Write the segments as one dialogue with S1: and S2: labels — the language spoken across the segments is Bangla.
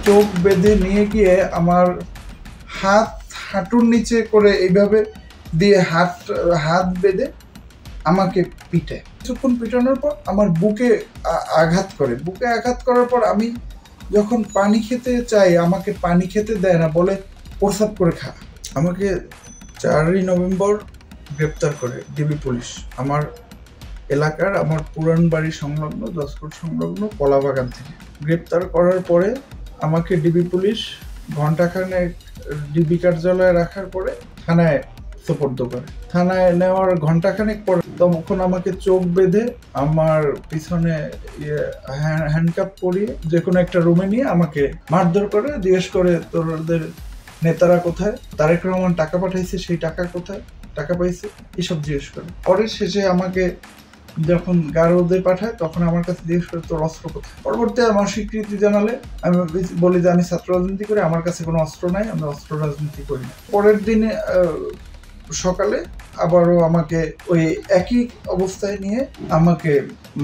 S1: চোখ বেঁধে নিয়ে গিয়ে আমার হাঁটুর নিচে করে এইভাবে দিয়ে হাত বেঁধে আমাকে পিটায়। কিছুক্ষণ পিটানোর পর আমার বুকে আঘাত করে। বুকে আঘাত করার পর আমি যখন পানি খেতে চাই আমাকে পানি খেতে দেয় না, বলে প্রস্রাব করে খা। আমাকে 4ই নভেম্বর গ্রেপ্তার করে ডিবি পুলিশ আমার এলাকার, আমার পুরান বাড়ি সংলগ্ন, দশকোট সংলগ্ন কলাবাগান থেকে। গ্রেপ্তার করার পরে আমাকে ডিবি পুলিশ ঘণ্টাখানেক ডিবি কার্যালয়ে রাখার পরে থানায় সোপর্দ করে। থানায় নেওয়ার ঘণ্টাখানেক পর তখন আমাকে চোখ বেঁধে আমার পিছনে হ্যান্ডকাপ পরিয়ে যে কোনো একটা রুমে নিয়ে আমাকে মারধর করে, জিজ্ঞেস করে তোদের নেতারা কোথায়, তারেক রহমান টাকা পাঠাইছে, সেই টাকা কোথায়, টাকা পাইছে, এসব জিজ্ঞেস করে। পরের শেষে আমাকে যখন গারদে পাঠায় তখন আমার কাছে জিজ্ঞেস করে তোর অস্ত্র কোথায়। পরবর্তী আমার স্বীকৃতি জানালে আমি বলি যে আমি ছাত্র রাজনীতি করি, আমার কাছে কোনো অস্ত্র নাই, আমি অস্ত্র রাজনীতি করি না। পরের দিনে সকালে আবারও আমাকে ওই একই অবস্থায় নিয়ে আমাকে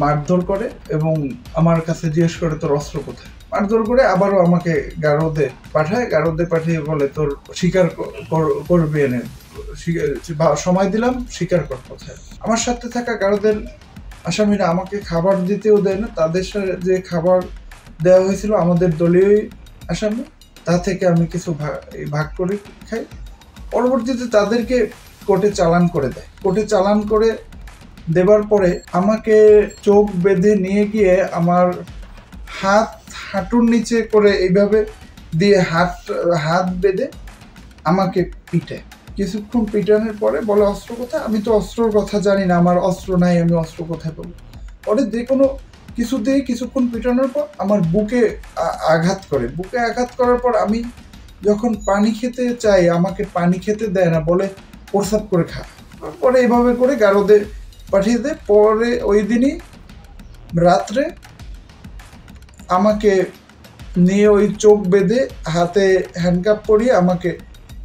S1: মারধর করে এবং আমার কাছে জিজ্ঞেস করে তোর অস্ত্র কোথায়। মারধর করে আবারও আমাকে গারদে পাঠায়। গারদে পাঠিয়ে বলে তোর স্বীকার করবি, এনে সময় দিলাম, স্বীকার কর কোথায়। আমার সাথে থাকা গারদের আসামিরা আমাকে খাবার দিতেও দেয় না। তাদের সাথে যে খাবার দেওয়া হয়েছিল আমাদের দলীয় আসামি, তা থেকে আমি কিছু ভাগ করে খাই। পরবর্তীতে তাদেরকে কোর্টে চালান করে দেয়। কোর্টে চালান করে দেবার পরে আমাকে চোখ বেঁধে নিয়ে গিয়ে আমার হাঁটুর নিচে করে এইভাবে দিয়ে হাত বেঁধে আমাকে পিটায়। কিছুক্ষণ পিটানোর পরে বলে অস্ত্র কোথায়। আমি তো অস্ত্রর কথা জানি না, আমার অস্ত্র নাই, আমি অস্ত্র কোথায় পাবো। পরে যে কোনো কিছুতেই কিছুক্ষণ পিটানোর পর আমার বুকে আঘাত করে। বুকে আঘাত করার পর আমি যখন পানি খেতে চাই আমাকে পানি খেতে দেয় না, বলে প্রস্রাব করে খা। পরে এইভাবে করে গারদে পাঠিয়ে দেয়। পরে ওই দিনই রাত্রে আমাকে নিয়ে ওই চোখ বেঁধে হাতে হ্যান্ডকাপ পরিয়ে আমাকে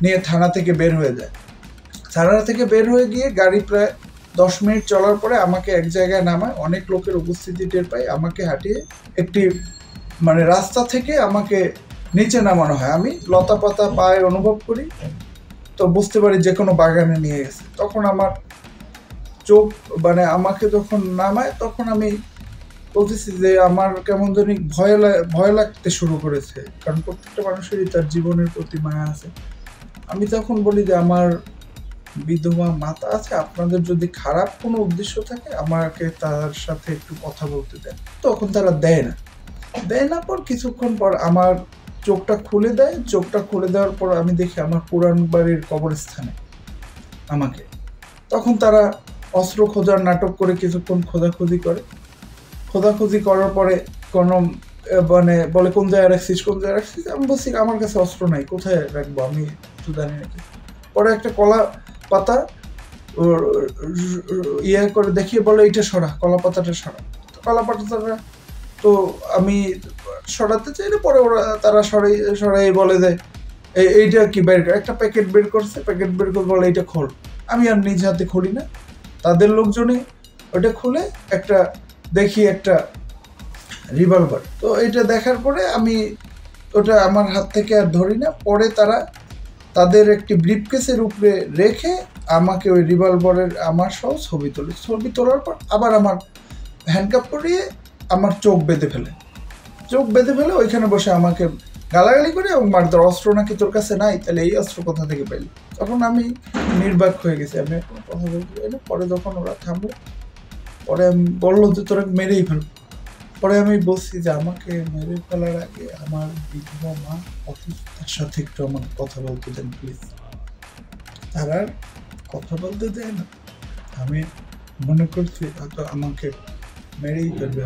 S1: নিয়ে থানা থেকে বের হয়ে যায়। থানা থেকে বের হয়ে গিয়ে গাড়ি প্রায় 10 মিনিট চলার পরে আমাকে এক জায়গায় নামায়। অনেক লোকের উপস্থিতি টের পাই। আমাকে হাঁটিয়ে একটি রাস্তা থেকে আমাকে নিচে নামানো হয়। আমি লতা পাতা পায়ে অনুভব করি, তো বুঝতে পারি যে কোনো বাগানে নিয়ে গেছে। তখন আমার চোখ আমাকে যখন নামায় তখন আমি বলতেছি যে আমার কেমন জানি ভয় লাগতে শুরু করেছে, কারণ প্রত্যেকটা মানুষেরই তার জীবনের প্রতি মায়া আছে। আমি তখন বলি যে আমার বিধবা মাতা আছে, আপনাদের যদি খারাপ কোনো উদ্দেশ্য থাকে আমাকে তার সাথে একটু কথা বলতে দেন। তখন তারা দেয় না। পর কিছুক্ষণ পর আমার চোখটা খুলে দেয়। চোখটা খুলে দেওয়ার পর আমি দেখি আমার পুরান বাড়ির কবরস্থানে আমাকে। তখন তারা অস্ত্র খোঁজার নাটক করে কিছুক্ষণ খোঁজাখুঁজি করার পরে কোনো বলে কোন জায়গায় রাখছিস। আমি বলছি আমার কাছে অস্ত্র নাই, কোথায় রাখবো, আমি তো জানি নাকি। পরে একটা কলা পাতা করে দেখিয়ে বলে এইটা সরা, কলা পাতাটা সরা। কলা পাতাটা তো আমি সরাতে চাইলে পরে তারা সরাই বলে যে এইটা কি বের করে, একটা প্যাকেট বের করছে, প্যাকেট বের করে বলে এইটা খোল। আমি আর নিজ হাতে খুলি না, তাদের লোকজনই ওটা খুলে দেখি একটা রিভলভার। তো এটা দেখার পরে আমি ওটা আমার হাত থেকে আর ধরি না। পরে তারা তাদের একটি ব্রিফকেসের উপরে রেখে আমাকে ওই রিভলভারের আমার সহ ছবি তোলার পর আবার আমার হ্যান্ডকাপ করিয়ে আমার চোখ বেঁধে ফেলে ওইখানে বসে আমাকে গালাগালি করে এবং মারধর। অস্ত্র নাকি তোর কাছে নাই, তাহলে এই অস্ত্র কোথা থেকে পেলি। তখন আমি নির্বাক হয়ে গেছি, আমি কোনো কথা বলতে পারি না। পরে যখন ওরা থামলো, পরে আমি বললো যে তোরা মেরেই ফেলবো। পরে আমি বলছি যে আমাকে মেরে ফেলার আগে আমার বিধবা মা অসুস্থতার সাথে একটু আমার কথা বলতে দেন প্লিজ। তারা কথা বলতে দেয় না। আমি মনে করছি হয়তো আমাকে মেরেই ফেলবে।